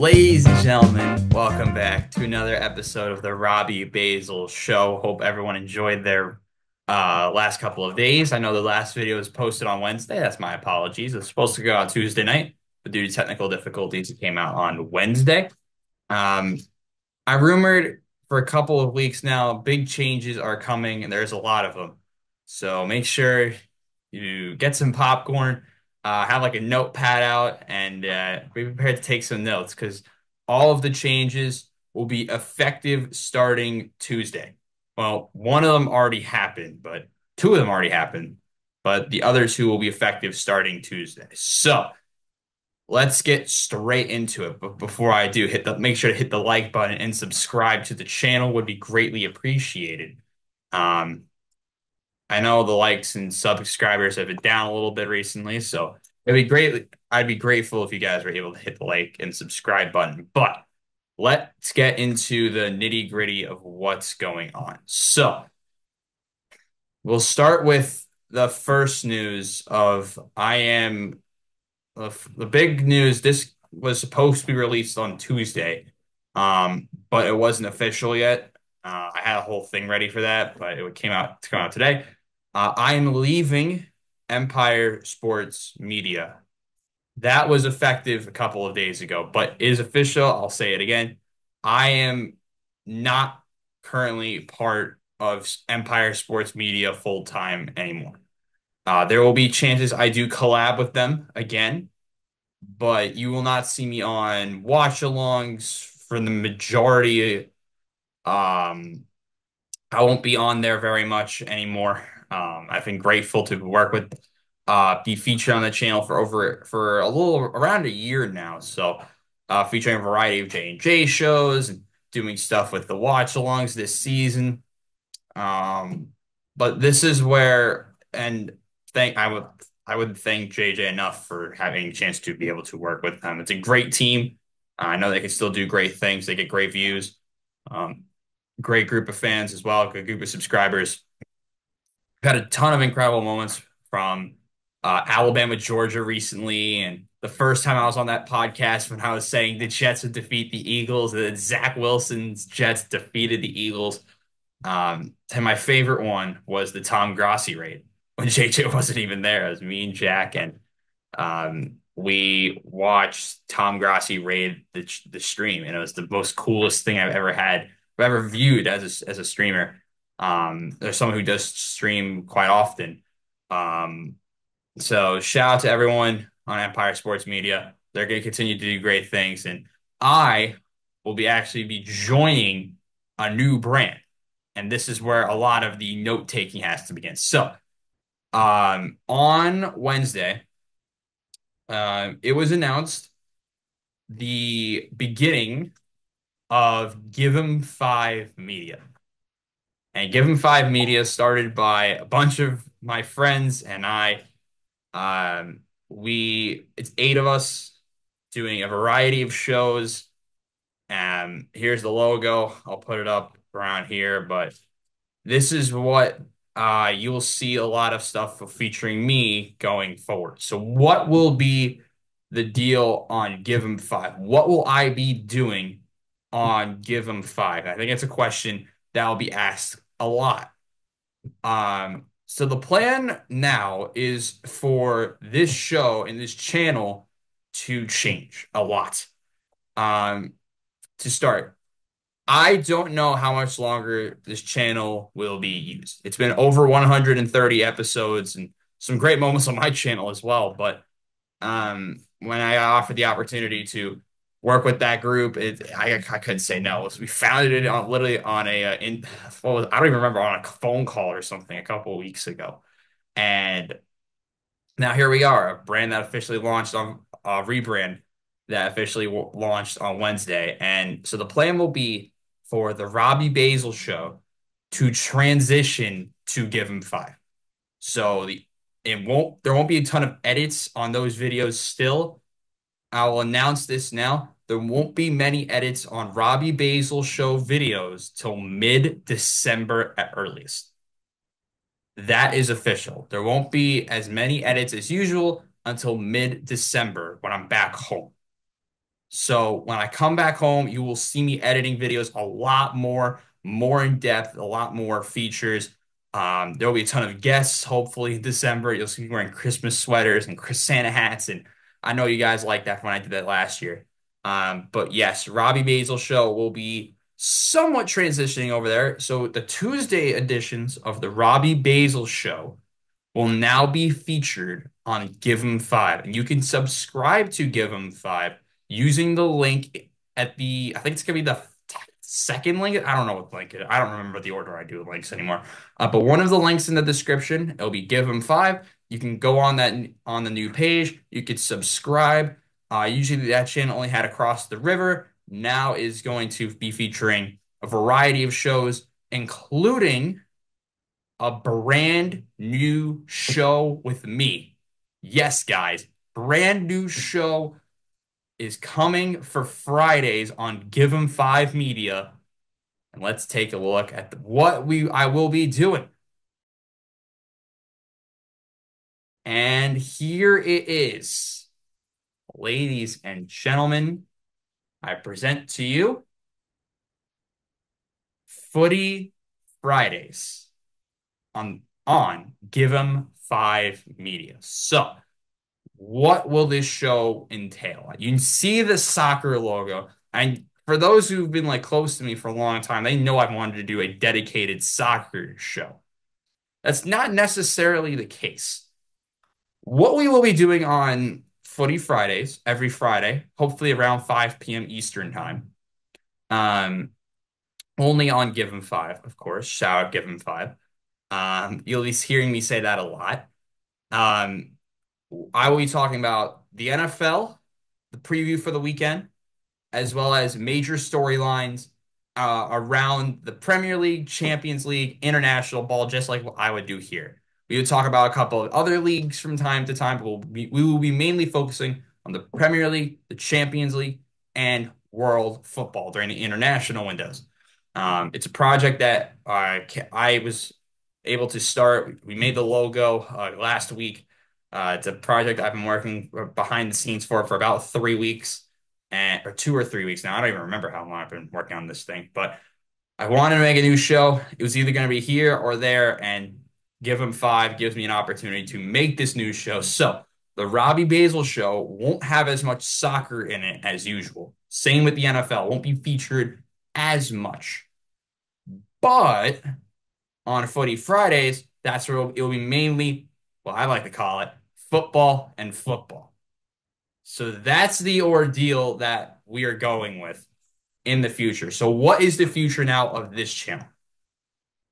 Ladies and gentlemen, welcome back to another episode of the Robbie Basel Show. Hope everyone enjoyed their last couple of days. I know the last video was posted on Wednesday. That's my apologies. It was supposed to go out Tuesday night, but due to technical difficulties, it came out on Wednesday. Um, I rumored for a couple of weeks now, big changes are coming, and there's a lot of them. So make sure you get some popcorn, have like a notepad out, and be prepared to take some notes because all of the changes will be effective starting Tuesday. Well, one of them already happened, but two of them already happened, but the other two will be effective starting Tuesday. So let's get straight into it. But before I do, make sure to hit the like button and subscribe to the channel would be greatly appreciated. Um, I know the likes and subscribers have been down a little bit recently, so I'd be grateful if you guys were able to hit the like and subscribe button. But let's get into the nitty-gritty of what's going on. So we'll start with the first news of I am the big news. This was supposed to be released on Tuesday, but it wasn't official yet. I had a whole thing ready for that, but it came out to come out today. I am leaving Empire Sports Media. That was effective a couple of days ago, but is official. I'll say it again. I am not currently part of Empire Sports Media full time anymore. There will be chances I do collab with them again, but you will not see me on watch-alongs for the majority. I won't be on there very much anymore. I've been grateful to work with, be featured on the channel for a little around a year now. So, featuring a variety of J&J shows and doing stuff with the watch-alongs this season. Um, but this is where, and thank I would thank JJ enough for having a chance to be able to work with them. It's a great team. I know they can still do great things. They get great views. Um, Great group of fans as well. Good group of subscribers. Had a ton of incredible moments from Alabama, Georgia recently, and the first time I was on that podcast when I was saying the Jets would defeat the Eagles, that Zach Wilson's Jets defeated the Eagles. And my favorite one was the Tom Grossi raid when JJ wasn't even there. It was me and Jack, and we watched Tom Grossi raid the stream, and it was the most coolest thing I've ever viewed as a streamer. There's someone who does stream quite often. Um, so shout out to everyone on Empire Sports Media. They're going to continue to do great things, and I will be actually be joining a new brand. And this is where a lot of the note taking has to begin. So, on Wednesday, it was announced the beginning of Give 'em Five Media. And Give 'em Five Media started by a bunch of my friends and I. It's eight of us doing a variety of shows. Here's the logo. I'll put it up around here, but this is what you'll see a lot of stuff featuring me going forward. So what will be the deal on Give 'em Five? What will I be doing on Give 'em Five? I think it's a question that will be asked a lot. So the plan now is for this show and this channel to change a lot. Um, to start. I don't know how much longer this channel will be used. It's been over 130 episodes and some great moments on my channel as well. But when I offered the opportunity to work with that group, I couldn't say no. So we founded it on literally on I don't even remember, on a phone call or something a couple of weeks ago. And now here we are, a brand that officially launched on rebrand that officially launched on Wednesday. And so the plan will be for the Robbie Basel show to transition to Give 'em Five. So there won't be a ton of edits on those videos still. I will announce this now. There won't be many edits on Robbie Basel show videos till mid-December at earliest. That is official. There won't be as many edits as usual until mid-December when I'm back home. So when I come back home, you will see me editing videos a lot more in depth, a lot more features. There will be a ton of guests, hopefully in December. You'll see me wearing Christmas sweaters and Santa hats, and I know you guys like that when I did that last year. But yes, Robbie Basil show will be somewhat transitioning over there. So the Tuesday editions of the Robbie Basil show will now be featured on Give 'em Five. And you can subscribe to Give 'em Five using the link at I think it's gonna be the second link. I don't know what link it. I don't remember the order I do links anymore. But one of the links in the description, it'll be Give 'em Five. You can go on that on the new page. You could subscribe. Usually that channel only had Across the River. Now is going to be featuring a variety of shows, including a brand new show with me. Yes, guys, brand new show is coming for Fridays on Give 'em Five Media. And let's take a look at what I will be doing. And here it is. Ladies and gentlemen, I present to you Footy Fridays on Give 'em Five Media. So, what will this show entail? You can see the soccer logo. And for those who've been like close to me for a long time, they know I've wanted to do a dedicated soccer show. That's not necessarily the case. What we will be doing on Footy Fridays, every Friday, hopefully around 5 p.m. Eastern time. Um, Only on Give 'em Five, of course. Shout out Give 'em Five. You'll be hearing me say that a lot. Um, I will be talking about the NFL, the preview for the weekend, as well as major storylines around the Premier League, Champions League, international ball, just like what I would do here. We would talk about a couple of other leagues from time to time, but we will be mainly focusing on the Premier League, the Champions League, and world football during the international windows. It's a project that I was able to start. We made the logo last week. It's a project I've been working behind the scenes for about 3 weeks and or 2 or 3 weeks now. I don't even remember how long I've been working on this thing, but I wanted to make a new show. It was either going to be here or there, and Give 'em Five gives me an opportunity to make this new show. So the Robbie Basel show won't have as much soccer in it as usual. Same with the NFL, won't be featured as much. But on Footy Fridays, that's where it'll be mainly, well, I like to call it football and football. So that's the ordeal that we are going with in the future. So what is the future now of this channel?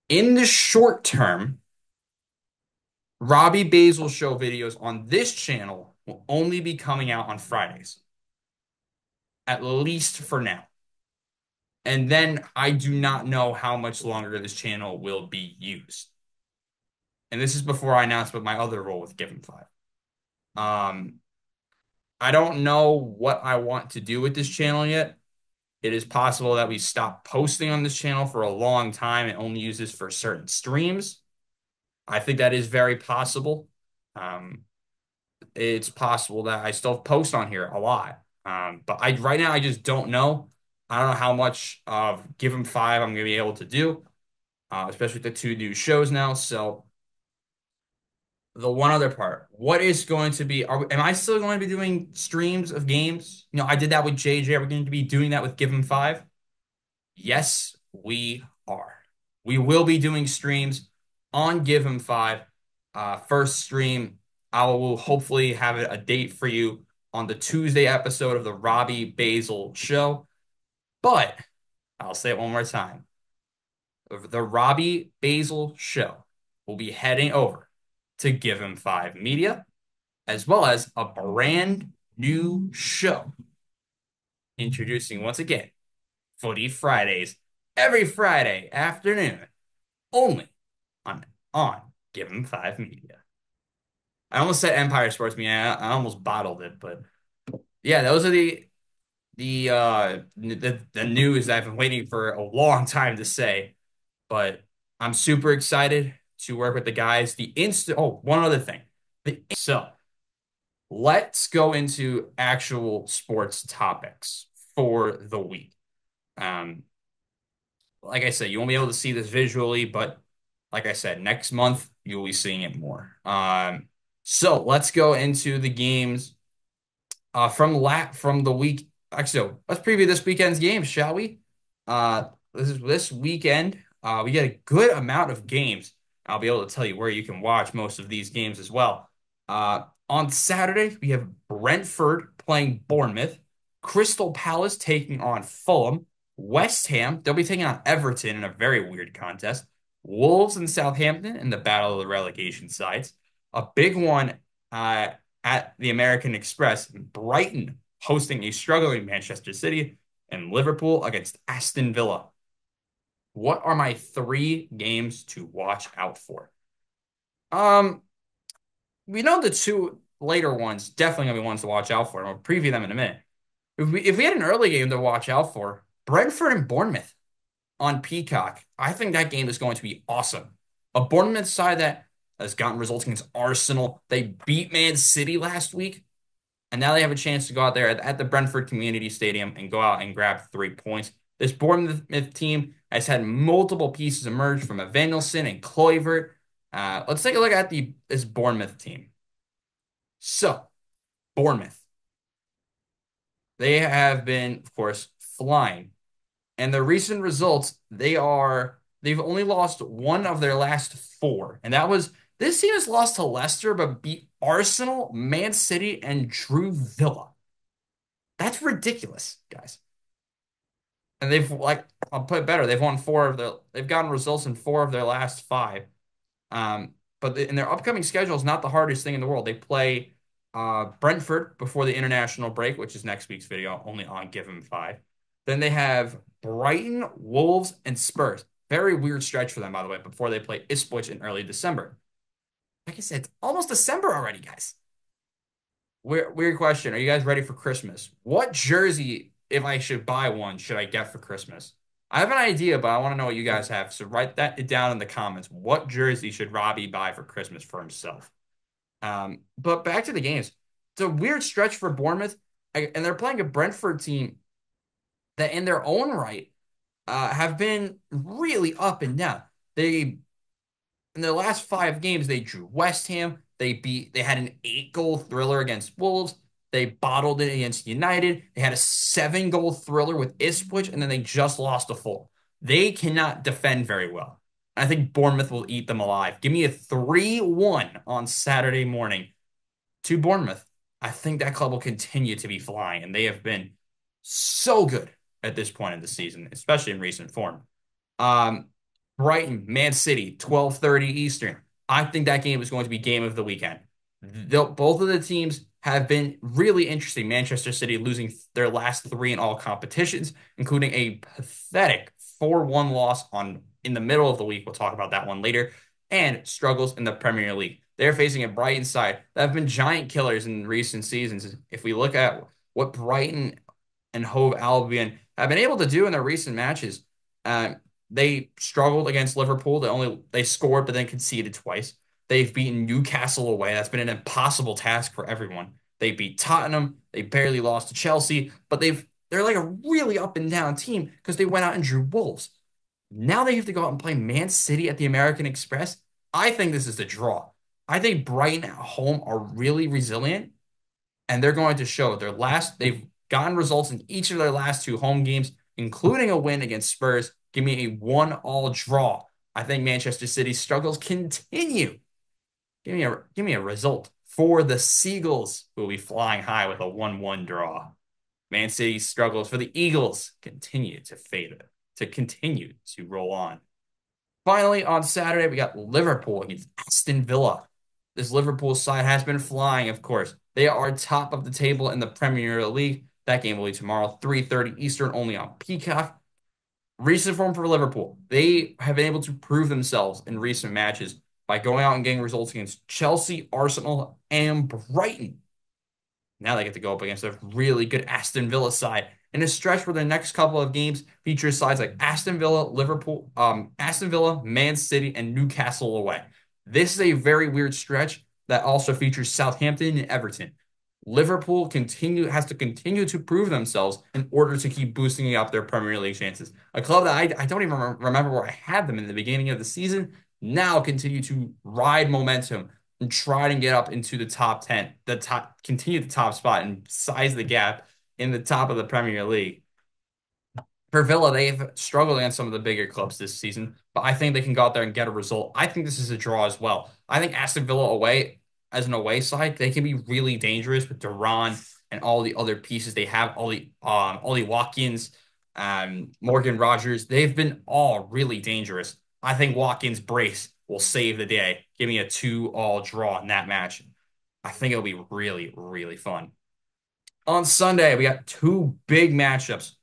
In the short term, Robbie Basil show videos on this channel will only be coming out on Fridays, at least for now. And then I do not know how much longer this channel will be used. And this is before I announce what my other role with Give 'em Five. Um, I don't know what I want to do with this channel yet. It is possible that we stop posting on this channel for a long time and only use this for certain streams. I think that is very possible. Um, it's possible that I still post on here a lot. But right now I just don't know. I don't know how much of Give 'em Five I'm going to be able to do, especially with the two new shows now. So the one other part, what is going to be, am I still going to be doing streams of games? I did that with JJ. Are we going to be doing that with Give 'em Five? Yes, we are. We will be doing streams on Give 'em Five. First stream, I will hopefully have a date for you on the Tuesday episode of the Robbie Basil show. But I'll say it one more time. The Robbie Basil show will be heading over to Give 'em Five Media, as well as a brand new show introducing once again Footy Fridays every Friday afternoon, only on Give 'em Five Media. I almost said Empire Sports Media. I almost bottled it, but yeah, those are the news that I've been waiting for a long time to say. But I'm super excited to work with the guys. One other thing. So Let's go into actual sports topics for the week. Um, like I said, you won't be able to see this visually, but like I said, next month you'll be seeing it more. So let's go into the games from the week. Actually, so let's preview this weekend's games, shall we? This weekend. We get a good amount of games. I'll be able to tell you where you can watch most of these games as well. On Saturday, we have Brentford playing Bournemouth, Crystal Palace taking on Fulham, West Ham. They'll be taking on Everton in a very weird contest. Wolves and Southampton in the battle of the relegation sides. A big one. Uh, at the American Express, Brighton hosting a struggling Manchester City, and Liverpool against Aston Villa. What are my three games to watch out for? Um, we know the two later ones definitely gonna be ones to watch out for. And we'll preview them in a minute. If we had an early game to watch out for, Brentford and Bournemouth on Peacock, I think that game is going to be awesome. A Bournemouth side that has gotten results against Arsenal. They beat Man City last week. And now they have a chance to go out there at the Brentford Community Stadium and go out and grab 3 points. This Bournemouth team has had multiple pieces emerge from Evangelson and Kluivert. Let's take a look at this Bournemouth team. So, Bournemouth, they have been, of course, flying. And the recent results, they've only lost one of their last four. And that was this team has lost to Leicester, but beat Arsenal, Man City, and drew Villa. That's ridiculous, guys. And I'll put it better. They've gotten results in four of their last five. But in their upcoming schedule is not the hardest thing in the world. They play Brentford before the international break, which is next week's video, only on Give 'Em Five. Then they have Brighton, Wolves, and Spurs. Very weird stretch for them, by the way, before they play Ipswich in early December. Like I said, it's almost December already, guys. Weird question. Are you guys ready for Christmas? What jersey, if I should buy one, should I get for Christmas? I have an idea, but I want to know what you guys have. So write that down in the comments. What jersey should Robbie buy for Christmas for himself? But back to the games. It's a weird stretch for Bournemouth, and they're playing a Brentford team that, in their own right, have been really up and down. They In their last five games, they drew West Ham. They had an 8-goal thriller against Wolves. They bottled it against United. They had a 7-goal thriller with Ipswich, and then they just lost to Fulham. They cannot defend very well. I think Bournemouth will eat them alive. Give me a 3-1 on Saturday morning to Bournemouth. I think that club will continue to be flying, and they have been so good at this point in the season, especially in recent form. Um, Brighton, Man City, 12:30 Eastern. I think that game is going to be game of the weekend. Both of the teams have been really interesting. Manchester City losing their last three in all competitions, including a pathetic 4-1 loss in the middle of the week. We'll talk about that one later. And struggles in the Premier League. They're facing a Brighton side that have been giant killers in recent seasons. If we look at what Brighton and Hove Albion have been able to do in their recent matches, uh, they struggled against Liverpool. They scored but then conceded twice. They've beaten Newcastle away. That's been an impossible task for everyone. They beat Tottenham. They barely lost to Chelsea, but they're like a really up and down team because they went out and drew Wolves. Now they have to go out and play Man City at the American Express. I think this is the draw. I think Brighton at home are really resilient, and they're going to show they've gotten results in each of their last two home games, including a win against Spurs. Give me a 1-all draw. I think Manchester City's struggles continue. Give me a result for the Seagulls, who will be flying high with a 1-1 draw. Man City's struggles for the Eagles continue to continue to roll on. Finally, on Saturday, we got Liverpool against Aston Villa. This Liverpool side has been flying, of course. They are top of the table in the Premier League. That game will be tomorrow, 3:30 Eastern, only on Peacock. Recent form for Liverpool. They have been able to prove themselves in recent matches by going out and getting results against Chelsea, Arsenal, and Brighton. Now they get to go up against a really good Aston Villa side in a stretch where the next couple of games feature sides like Aston Villa, Aston Villa, Man City, and Newcastle away. This is a very weird stretch that also features Southampton and Everton. Liverpool continue has to continue to prove themselves in order to keep boosting up their Premier League chances. A club that I don't even remember where I had them in the beginning of the season now continue to ride momentum and try to get up into the top 10, continue the top spot and size the gap in the top of the Premier League. For Villa, they've struggled against some of the bigger clubs this season, but I think they can go out there and get a result. I think this is a draw as well. I think Aston Villa away, as an away side, they can be really dangerous with Duran and all the other pieces they have, Ollie Watkins, Morgan Rogers. They've been all really dangerous. I think Watkins' brace will save the day. Give me a 2-all draw in that match. I think it'll be really, really fun. On Sunday, we got two big matchups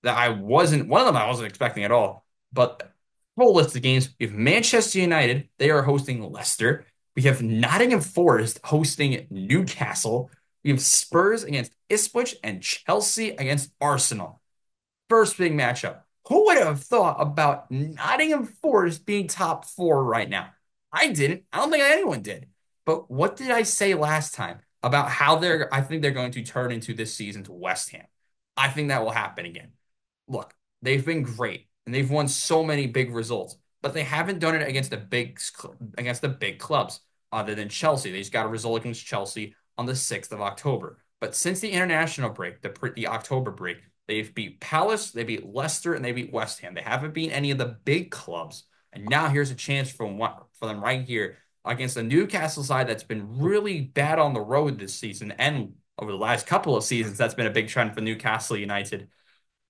that one of them I wasn't expecting at all. But full list of games. We have Manchester United. They are hosting Leicester. We have Nottingham Forest hosting Newcastle. We have Spurs against Ipswich and Chelsea against Arsenal. First big matchup. Who would have thought about Nottingham Forest being top four right now? I didn't. I don't think anyone did. But what did I say last time about how I think they're going to turn into this season to West Ham? I think that will happen again. Look, they've been great and they've won so many big results, but they haven't done it against the big clubs other than Chelsea. They just got a result against Chelsea on the 6th of October. But since the international break, the October break, they've beat Palace, they beat Leicester, and they beat West Ham. They haven't beat any of the big clubs. And now here's a chance for them right here against the Newcastle side that's been really bad on the road this season and over the last couple of seasons. That's been a big trend for Newcastle United.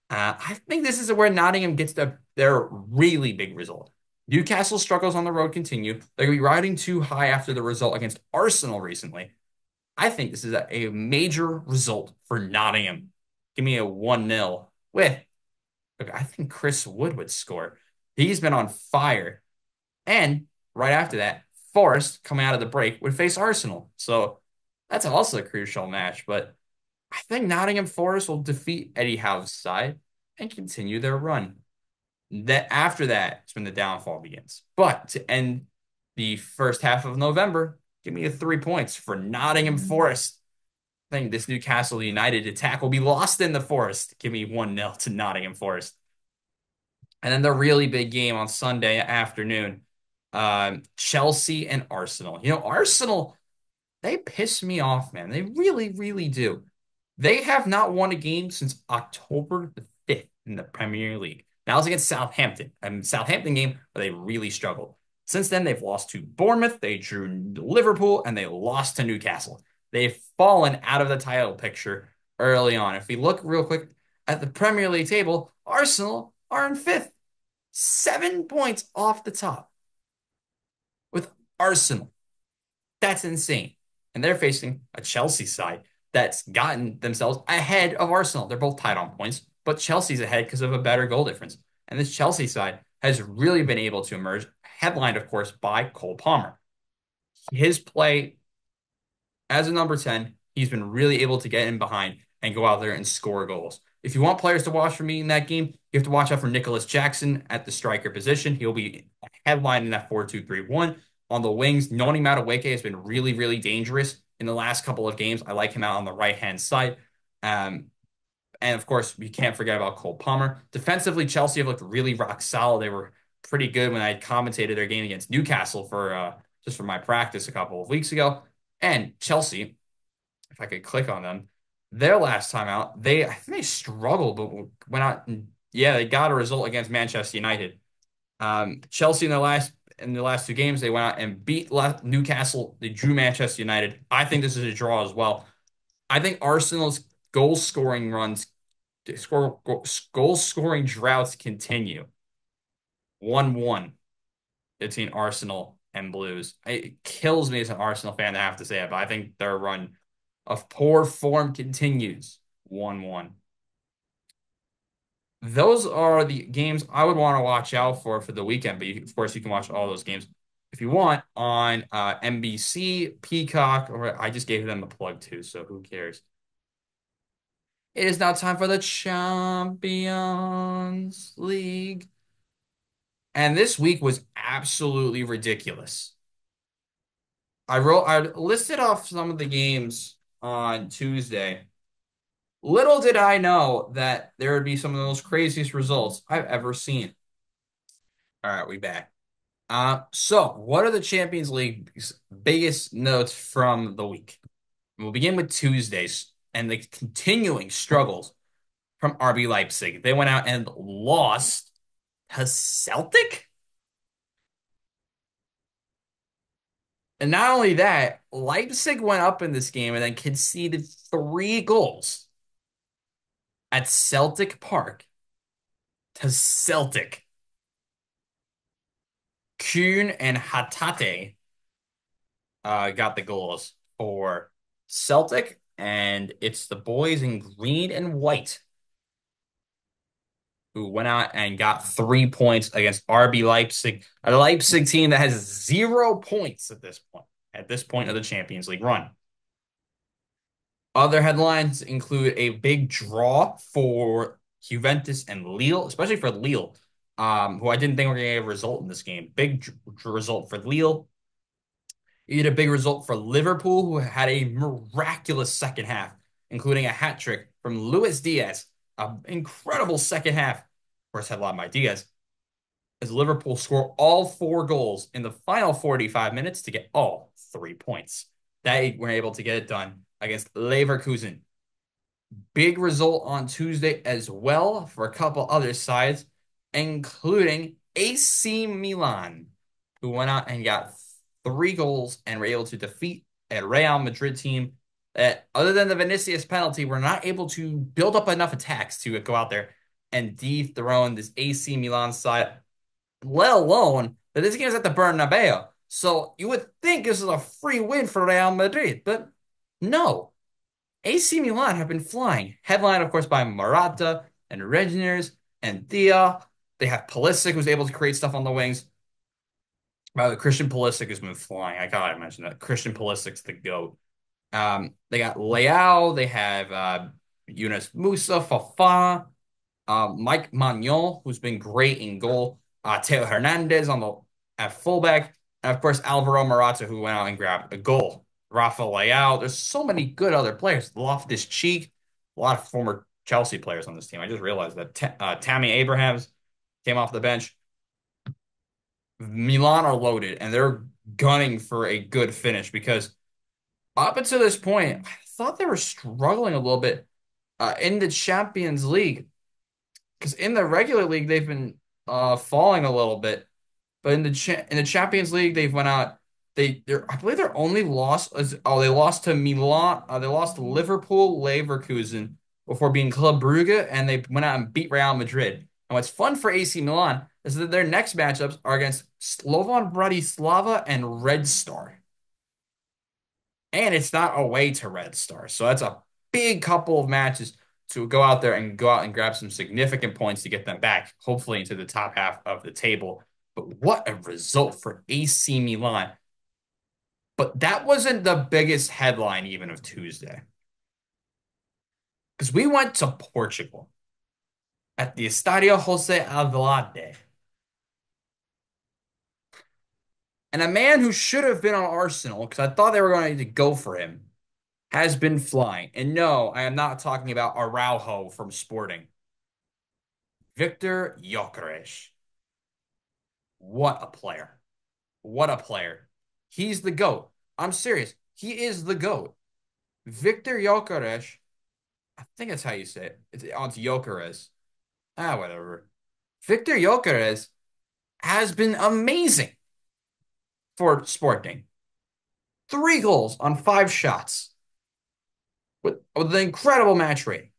I think this is where Nottingham gets their really big result. Newcastle struggles on the road continue. They're going to be riding too high after the result against Arsenal recently. I think this is a major result for Nottingham. Give me a 1-0 with, look, I think Chris Wood would score. He's been on fire. And right after that, Forest, coming out of the break, would face Arsenal. So that's also a crucial match. But I think Nottingham Forest will defeat Eddie Howe's side and continue their run. That after that is when the downfall begins. But to end the first half of November, give me a 3 points for Nottingham Forest. I think this Newcastle United attack will be lost in the Forest. Give me 1-0 to Nottingham Forest. And then the really big game on Sunday afternoon, Chelsea and Arsenal. Arsenal, they piss me off, man. They really, really do. They have not won a game since October the 5th in the Premier League. That was against Southampton. Southampton game where they really struggled. Since then, they've lost to Bournemouth, they drew Liverpool, and they lost to Newcastle. They've fallen out of the title picture early on. If we look real quick at the Premier League table, Arsenal are in fifth, 7 points off the top with Arsenal. That's insane. And they're facing a Chelsea side that's gotten themselves ahead of Arsenal. They're both tied on points, but Chelsea's ahead because of a better goal difference. And this Chelsea side has really been able to emerge, headlined, of course, by Cole Palmer. His play as a number 10, he's been really able to get in behind and go out there and score goals. If you want players to watch for me in that game, you have to watch out for Nicholas Jackson at the striker position. He'll be headlining that 4-2-3-1. On the wings, Noni Madueke has been really, really dangerous in the last couple of games. I like him out on the right-hand side. And of course, we can't forget about Cole Palmer. Defensively, Chelsea have looked really rock solid. They were pretty good when I commentated their game against Newcastle for just for my practice a couple of weeks ago. And Chelsea, if I could click on them, their last time out, I think they struggled, but went out and they got a result against Manchester United. Chelsea in the last two games, they went out and beat Newcastle. They drew Manchester United. I think this is a draw as well. I think Arsenal's goal scoring droughts continue. 1-1 between Arsenal and Blues. It kills me as an Arsenal fan to have to say it, but I think their run of poor form continues. 1-1. Those are the games I would want to watch out for the weekend. But of course, you can watch all those games if you want on NBC, Peacock, or I just gave them a plug too, so who cares? It is now time for the Champions League. And this week was absolutely ridiculous. I listed off some of the games on Tuesday. Little did I know that there would be some of the most craziest results I've ever seen. All right, we back. So what are the Champions League's biggest notes from the week? We'll begin with Tuesdays and the continuing struggles from RB Leipzig. They went out and lost to Celtic. And not only that, Leipzig went up in this game and then conceded 3 goals at Celtic Park to Celtic. Kuhn and Hatate got the goals for Celtic, and it's the boys in green and white who went out and got 3 points against RB Leipzig, a Leipzig team that has 0 points at this point of the Champions League run. Other headlines include a big draw for Juventus and Lille, especially for Lille, who I didn't think were going to get a result in this game. Big result for Lille. You had a big result for Liverpool, who had a miraculous second half, including a hat trick from Luis Diaz. An incredible second half. Of course, headlined by Diaz, as Liverpool score all 4 goals in the final 45 minutes to get all 3 points. They were able to get it done against Leverkusen. Big result on Tuesday as well for a couple other sides, including AC Milan, who went out and got 3 goals and were able to defeat a Real Madrid team that, other than the Vinicius penalty, were not able to build up enough attacks to go out there and dethrone this AC Milan side, let alone that this game is at the Bernabeu. So you would think this is a free win for Real Madrid, but no. AC Milan have been flying. Headlined, of course, by Morata and Regners and Dia. They have Pulisic, who's able to create stuff on the wings. By the way, Christian Pulisic has been flying. I gotta mention that. Christian Pulisic's the GOAT. They got Leao. They have Yunus Musa, Fafana, Mike Maignan, who's been great in goal. Teo Hernandez on the at fullback. And of course, Alvaro Morata, who went out and grabbed a goal. Rafa Leao. There's so many good other players. Loftus Cheek, a lot of former Chelsea players on this team. I just realized that Tammy Abrahams came off the bench. Milan are loaded and they're gunning for a good finish because up until this point, I thought they were struggling a little bit in the Champions League because in the regular league they've been falling a little bit, but in the Champions League they've went out. I believe their only loss is they lost to Milan. They lost to Liverpool, Leverkusen before being Club Brugge, and they went out and beat Real Madrid. And what's fun for AC Milan is that their next matchups are against Slovan Bratislava and Red Star. And it's not away to Red Star. So that's a big couple of matches to go out there and grab some significant points to get them back, hopefully into the top half of the table. But what a result for AC Milan. But that wasn't the biggest headline even of Tuesday. Because we went to Portugal at the Estadio Jose Alvalade. And a man who should have been on Arsenal, because I thought they were going to go for him, has been flying. And no, I am not talking about Araujo from Sporting. Victor Gyökeres. What a player. What a player. He's the GOAT. I'm serious. He is the GOAT. Victor Gyökeres, I think that's how you say it. It's Gyökeres. Whatever. Victor Gyökeres has been amazing for Sporting. 3 goals on 5 shots with an incredible match rating.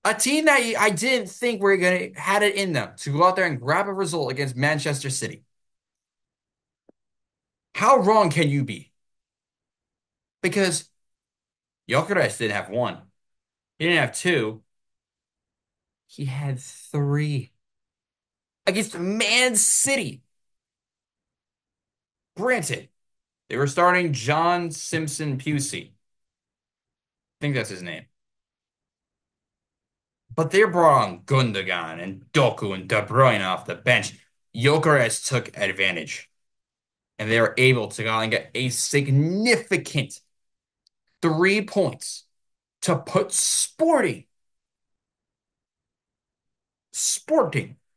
A team that I didn't think were going to had it in them to go out there and grab a result against Manchester City. How wrong can you be? Because Gyökeres didn't have 1. He didn't have 2. He had 3 against Man City. Granted, they were starting John Simpson Pusey. I think that's his name. But they brought on Gundogan and Doku and De Bruyne off the bench. Gyökeres took advantage. And they were able to go and get a significant 3 points to put Sporting,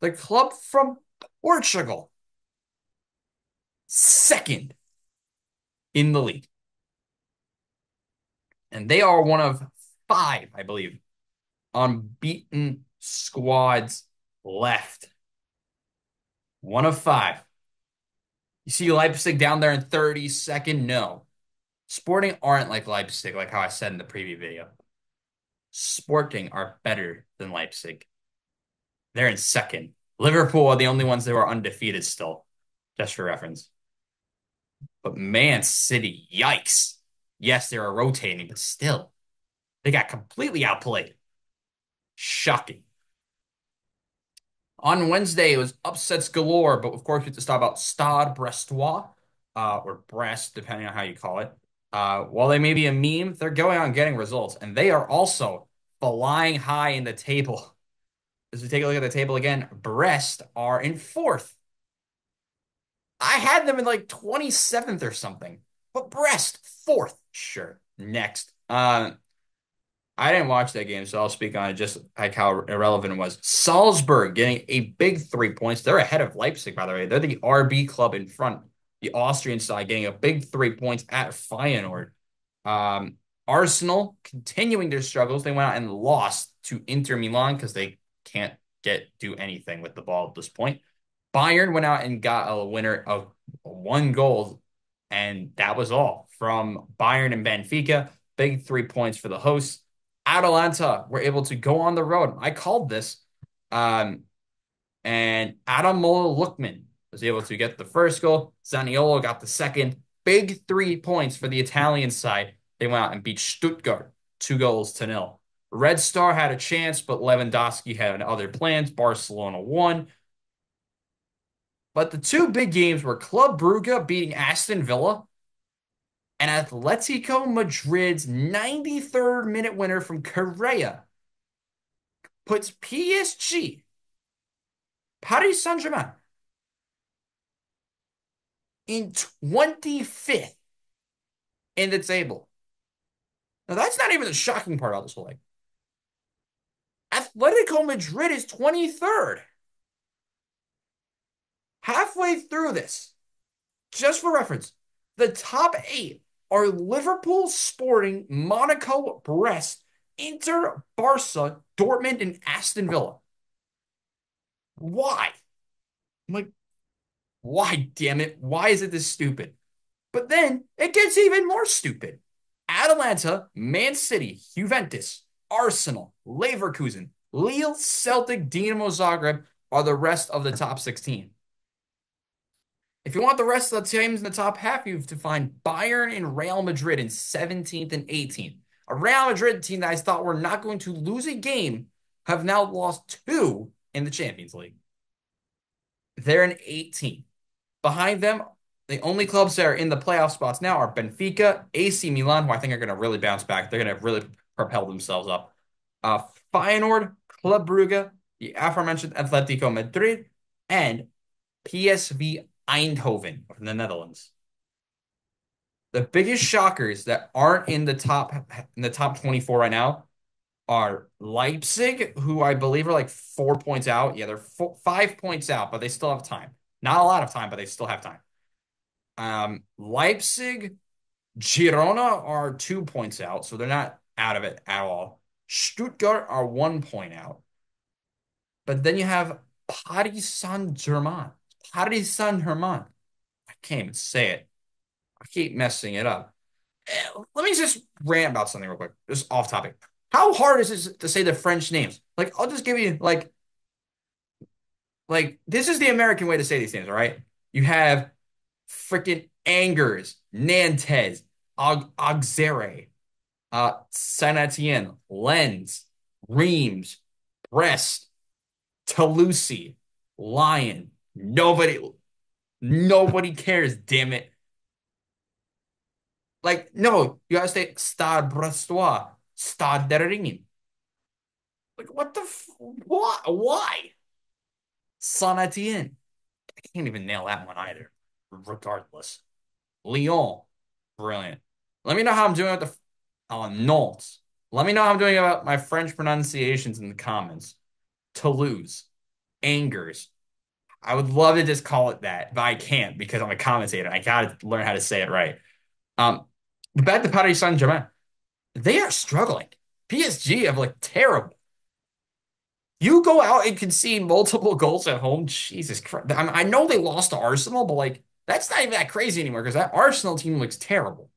the club from Portugal, second in the league. And they are one of five, I believe, unbeaten squads left. One of five. You see Leipzig down there in 32nd? No. Sporting aren't like Leipzig, like how I said in the preview video. Sporting are better than Leipzig. They're in second. Liverpool are the only ones that were undefeated still, just for reference. But Man City, yikes. Yes, they were rotating, but still, they got completely outplayed. Shocking. On Wednesday, it was upsets galore, but of course, we have to talk about Stade Brestois, or Brest, depending on how you call it. While they may be a meme, they're going on getting results, and they are also flying high in the table. As we take a look at the table again, Brest are in fourth. I had them in like 27th or something, but Brest, fourth. Sure. Next. I didn't watch that game, so I'll speak on it just like how irrelevant it was. Salzburg getting a big 3 points. They're ahead of Leipzig, by the way. They're the RB club in front. The Austrian side getting a big 3 points at Feyenoord. Um, Arsenal continuing their struggles. They went out and lost to Inter Milan because they can't do anything with the ball at this point. Bayern went out and got a winner of 1 goal, and that was all from Bayern and Benfica. Big 3 points for the hosts. Atalanta were able to go on the road. I called this. Um, and Adamola Lookman was able to get the first goal. Zaniolo got the second. Big 3 points for the Italian side. They went out and beat Stuttgart 2 goals to 0. Red Star had a chance, but Lewandowski had other plans. Barcelona won. But the two big games were Club Brugge beating Aston Villa and Atletico Madrid's 93rd minute winner from Correa puts PSG, Paris Saint-Germain, in 25th in the table. Now, that's not even the shocking part of this whole thing. Atletico Madrid is 23rd. Halfway through this, just for reference, the top eight are Liverpool, Sporting, Monaco, Brest, Inter, Barca, Dortmund, and Aston Villa. Why? I'm like, why, damn it? Why is it this stupid? But then it gets even more stupid. Atalanta, Man City, Juventus, Arsenal, Leverkusen, Lille, Celtic, Dinamo Zagreb are the rest of the top 16. If you want the rest of the teams in the top half, you have to find Bayern and Real Madrid in 17th and 18th. A Real Madrid team that I thought were not going to lose a game have now lost two in the Champions League. They're in 18th. Behind them, the only clubs that are in the playoff spots now are Benfica, AC Milan, who I think are going to really bounce back. They're going to really propel themselves up. Uh, Feyenoord, Club Brugge, the aforementioned Atletico Madrid, and PSV Eindhoven from the Netherlands. The biggest shockers that aren't in the top 24 right now are Leipzig, who I believe are like 4 points out. Yeah, they're 5 points out, but they still have time. Not a lot of time, but they still have time. Leipzig, Girona are 2 points out, so they're not out of it at all. Stuttgart are 1 point out. But then you have Paris Saint-Germain. Paris Saint-Germain. I can't even say it. I keep messing it up. Let me just rant about something real quick, just off topic. How hard is it to say the French names? Like, I'll just give you like this is the American way to say these names, all right? You have freaking Angers, Nantes, Auxerre, Saint Etienne, Lens, Reims, Brest, Toulouse, Lyon. Nobody cares, damn it. Like, no, you gotta say Stade Brestois, Stade de Reims. Like, what the why? Why? Saint Etienne. I can't even nail that one either. Regardless. Lyon. Brilliant. Let me know how I'm doing with the Oh, Nantes. Let me know how I'm doing about my French pronunciations in the comments. Toulouse. Angers. I would love to just call it that, but I can't because I'm a commentator. I gotta learn how to say it right. Um, but back to Paris Saint-Germain. They are struggling. PSG have looked terrible. You go out and concede multiple goals at home. Jesus Christ. I know they lost to Arsenal, but like that's not even that crazy anymore because that Arsenal team looks terrible.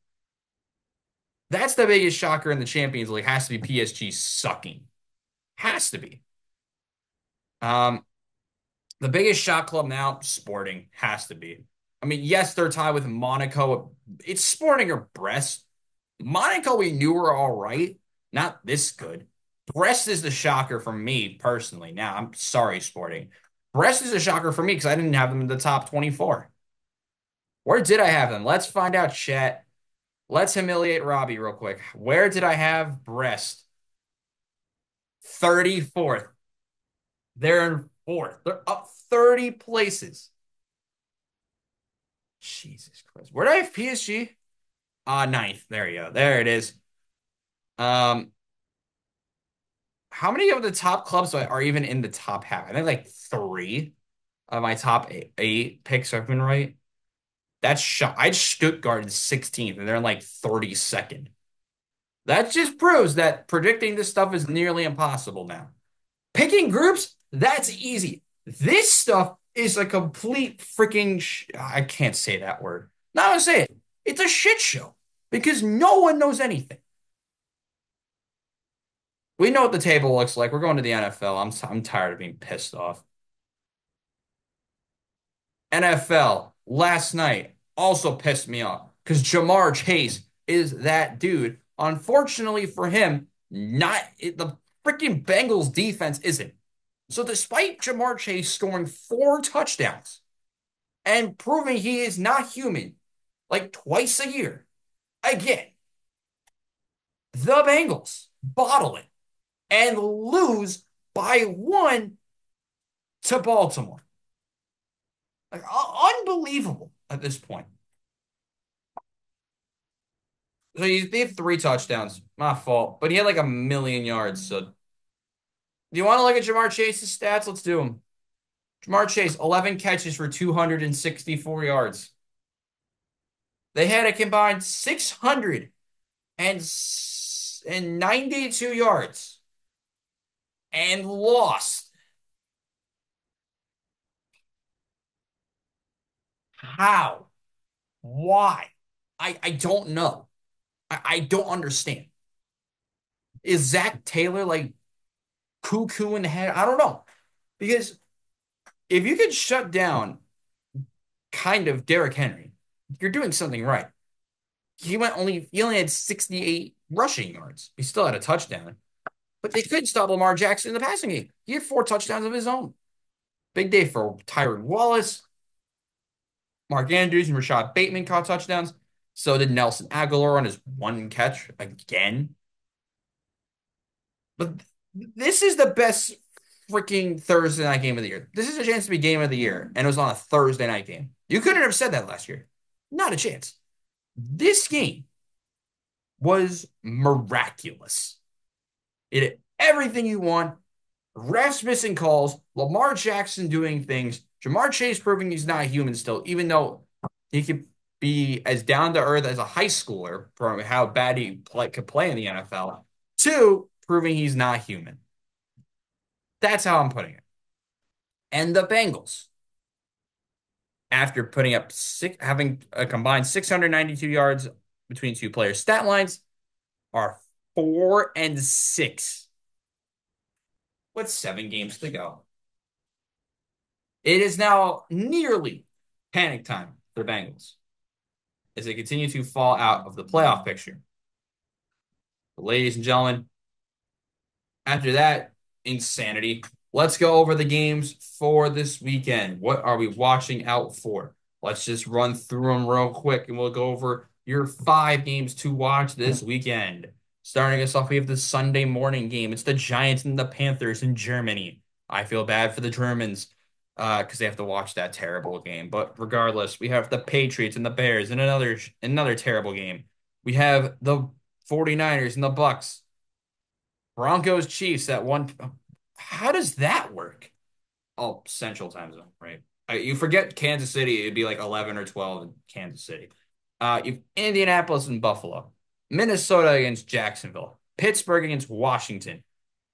That's the biggest shocker in the Champions League. Has to be PSG sucking. Has to be. Um, the biggest shot club now, Sporting, has to be. I mean, yes, they're tied with Monaco. It's Sporting or Brest. Monaco, we knew were all right. Not this good. Brest is the shocker for me personally. Now, I'm sorry, Sporting. Brest is a shocker for me because I didn't have them in the top 24. Where did I have them? Let's find out, chat. Let's humiliate Robbie real quick. Where did I have Brest? 34th. They're in fourth. They're up 30 places. Jesus Christ. Where did I have PSG? Ninth. There you go. There it is. Um, how many of the top clubs are even in the top half? I think like three of my top eight picks have been right. That's shot. I had Stuttgart in 16th, and they're in like 32nd. That just proves that predicting this stuff is nearly impossible now. Picking groups, that's easy. This stuff is a complete freaking I can't say that word. Not gonna say it. It's a shit show because no one knows anything. We know what the table looks like. We're going to the NFL. I'm tired of being pissed off. NFL last night also pissed me off because Jamar Chase is that dude. Unfortunately for him, not the freaking Bengals defense isn't. So despite Jamar Chase scoring 4 touchdowns and proving he is not human like twice a year, again, the Bengals bottle it and lose by one to Baltimore. Like, unbelievable at this point. So they have 3 touchdowns. My fault. But he had like a million yards. So do you want to look at Jamar Chase's stats? Let's do them. Jamar Chase, 11 catches for 264 yards. They had a combined 692 yards and lost. How? Why? I don't know. I don't understand. Is Zach Taylor like cuckoo in the head? I don't know. Because if you could shut down kind of Derrick Henry, you're doing something right. He only had 68 rushing yards. He still had a touchdown. But they couldn't stop Lamar Jackson in the passing game. He had 4 touchdowns of his own. Big day for Tyrone Wallace. Mark Andrews and Rashad Bateman caught touchdowns. So did Nelson Aguilar on his one catch again. But this is the best freaking Thursday night game of the year. This is a chance to be game of the year, and it was on a Thursday night game. You couldn't have said that last year. Not a chance. This game was miraculous. It had everything you want. Refs missing calls, Lamar Jackson doing things, Jamar Chase proving he's not human still, even though he could be as down to earth as a high schooler from how bad could play in the NFL, to proving he's not human. That's how I'm putting it. And the Bengals, after putting up having a combined 692 yards between two players, stat lines are 4-6 with 7 games to go. It is now nearly panic time for the Bengals as they continue to fall out of the playoff picture. But ladies and gentlemen, after that insanity, let's go over the games for this weekend. What are we watching out for? Let's just run through them real quick and we'll go over your 5 games to watch this weekend. Starting us off, we have the Sunday morning game. It's the Giants and the Panthers in Germany. I feel bad for the Germans because they have to watch that terrible game. But regardless, we have the Patriots and the Bears in another terrible game. We have the 49ers and the Bucks. Broncos Chiefs at one. How does that work? Oh, Central Time Zone, right? You forget Kansas City, it'd be like 11 or 12 in Kansas City. You've Indianapolis and Buffalo, Minnesota against Jacksonville, Pittsburgh against Washington,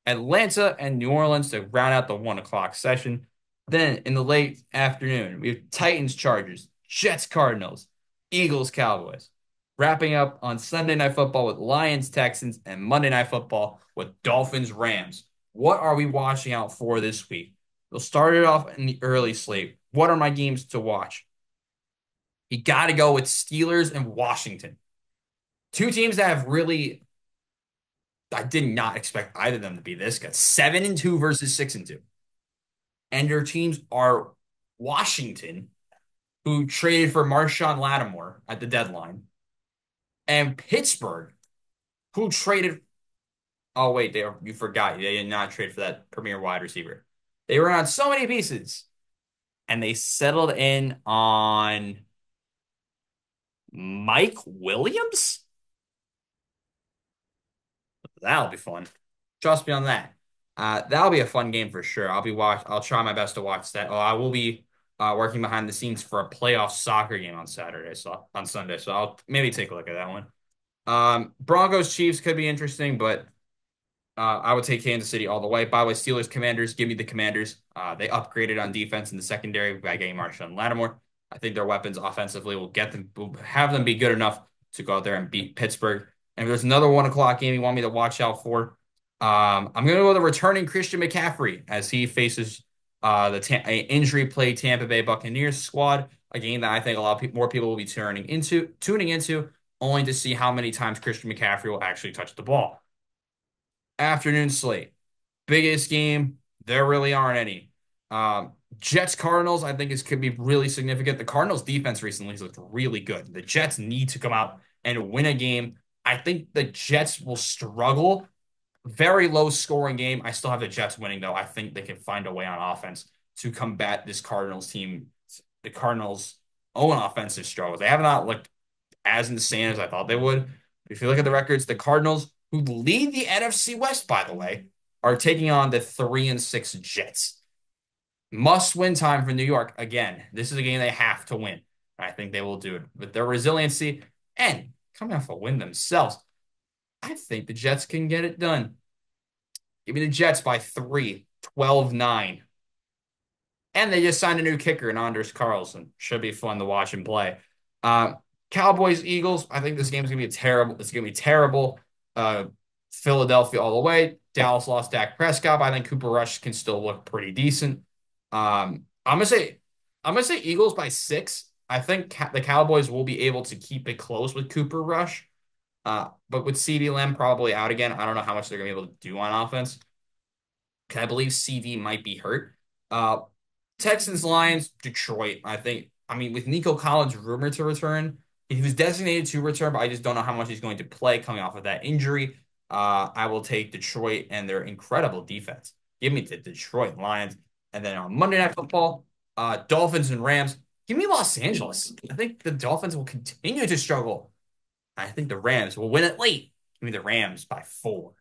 Atlanta and New Orleans to round out the 1 o'clock session. Then in the late afternoon, we have Titans Chargers, Jets Cardinals, Eagles Cowboys. Wrapping up on Sunday Night Football with Lions Texans and Monday Night Football with Dolphins Rams. What are we watching out for this week? We'll start it off in the early slate. What are my games to watch? You got to go with Steelers and Washington. Two teams that have really, I did not expect either of them to be this good. 7-2 versus 6-2. And your teams are Washington, who traded for Marshawn Lattimore at the deadline, and Pittsburgh, who traded. Oh wait, you forgot they did not trade for that premier wide receiver. They were on so many pieces, and they settled in on Mike Williams. That'll be fun. Trust me on that. That'll be a fun game for sure. I'll try my best to watch that. Oh, I will be working behind the scenes for a playoff soccer game on Saturday, so on Sunday. So I'll maybe take a look at that one. Broncos Chiefs could be interesting, but I would take Kansas City all the way. By the way, Steelers Commanders, give me the Commanders. They upgraded on defense in the secondary by getting Marshawn and Lattimore. I think their weapons offensively will have them be good enough to go out there and beat Pittsburgh. And if there's another 1 o'clock game you want me to watch out for, I'm going to go with the returning Christian McCaffrey as he faces injury play Tampa Bay Buccaneers squad, a game that I think a lot of more people will be tuning into, only to see how many times Christian McCaffrey will actually touch the ball. Afternoon slate. Biggest game. There really aren't any. Jets Cardinals, I think could be really significant. The Cardinals defense recently has looked really good. The Jets need to come out and win a game. I think the Jets will struggle. Very low scoring game. I still have the Jets winning though. I think they can find a way on offense to combat this Cardinals team. The Cardinals' own offensive struggles. They have not looked as insane as I thought they would. If you look at the records, the Cardinals, who lead the NFC West, by the way, are taking on the 3-6 Jets. Must win time for New York. Again, this is a game they have to win. I think they will do it with their resiliency and coming off a win themselves. I think the Jets can get it done. Give me the Jets by 3, 12-9. And they just signed a new kicker in Anders Carlson. Should be fun to watch and play. Cowboys, Eagles. I think this game is going to be terrible. It's going to be terrible. Philadelphia all the way. Dallas lost Dak Prescott. I think Cooper Rush can still look pretty decent. I'm gonna say Eagles by 6. I think the Cowboys will be able to keep it close with Cooper Rush. But with CeeDee Lamb probably out again, I don't know how much they're gonna be able to do on offense. I believe CD might be hurt. Texans, Lions, Detroit. With Nico Collins rumored to return, he was designated to return, but I just don't know how much he's going to play coming off of that injury. I will take Detroit and their incredible defense. Give me the Detroit Lions. And then on Monday Night Football, Dolphins and Rams. Give me Los Angeles. I think the Dolphins will continue to struggle. I think the Rams will win it late. Give me the Rams by 4.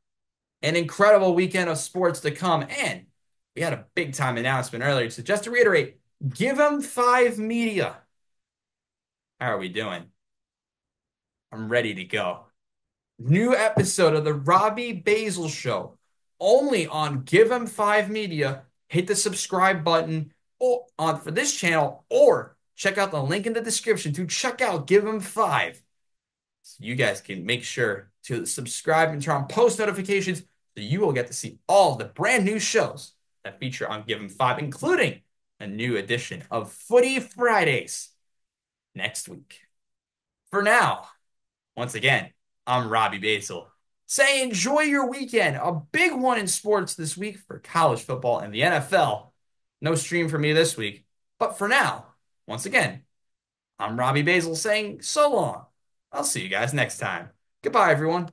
An incredible weekend of sports to come. And we had a big time announcement earlier. So just to reiterate, Give 'em 5 Media. How are we doing? I'm ready to go. New episode of the Robbie Basel Show. Only on Give 'em 5 Media. Hit the subscribe button for this channel, or check out the link in the description to check out Give 'em 5. So you guys can make sure to subscribe and turn on post notifications so you will get to see all the brand new shows that feature on Give 'em 5, including a new edition of Footy Fridays next week. For now, once again, I'm Robbie Basel. Say enjoy your weekend. A big one in sports this week for college football and the NFL. No stream for me this week. But for now, once again, I'm Robbie Basel saying so long. I'll see you guys next time. Goodbye, everyone.